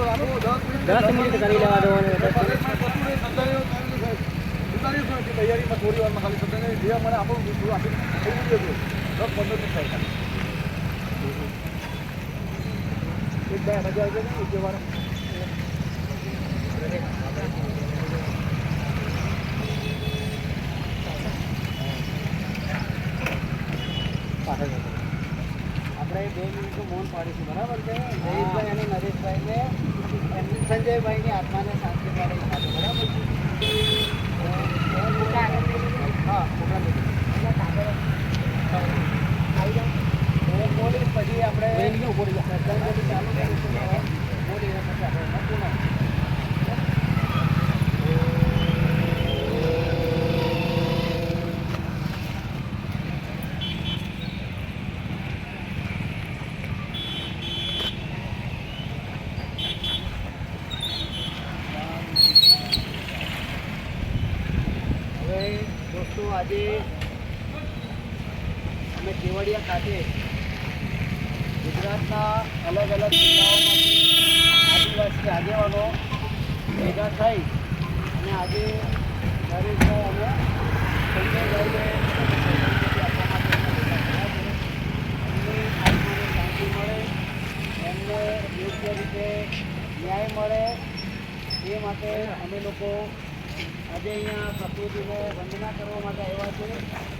Minute કરી લેવા દો અને તૈયારીમાં થોડી વારમાં ખાલી શબ્દ નહીં જે મને આપણું આપી થઈ ગયું 10-15 મિનિટ થાય એક બે મજા આવી જાય ને વાર આપણે 2 મિનિટનું મૌન પાડીશું બરાબર છે જયેશભાઈ અને નરેશભાઈને સંજયભાઈની આત્માને શાંતિ મળે સાથે બરાબર છે બોલીશ પછી આપણે ચાલુ કરીશું બોલીને પછી આપણે પૂર્ણ દોસ્તો આજે અમે કેવડિયા ખાતે ગુજરાતના અલગ અલગ જિલ્લાઓમાંથી આદિવાસી આગેવાનો ભેગા થઈ અને આજે નરેશભાઈ અને સંજયભાઈને આપવા માટે એમની આત્માને શાંતિ મળે એમને યોગ્ય રીતે ન્યાય મળે એ માટે અમે લોકો આજે અહીંયા પ્રકૃતિને વંદના કરવા માટે આવ્યા છે.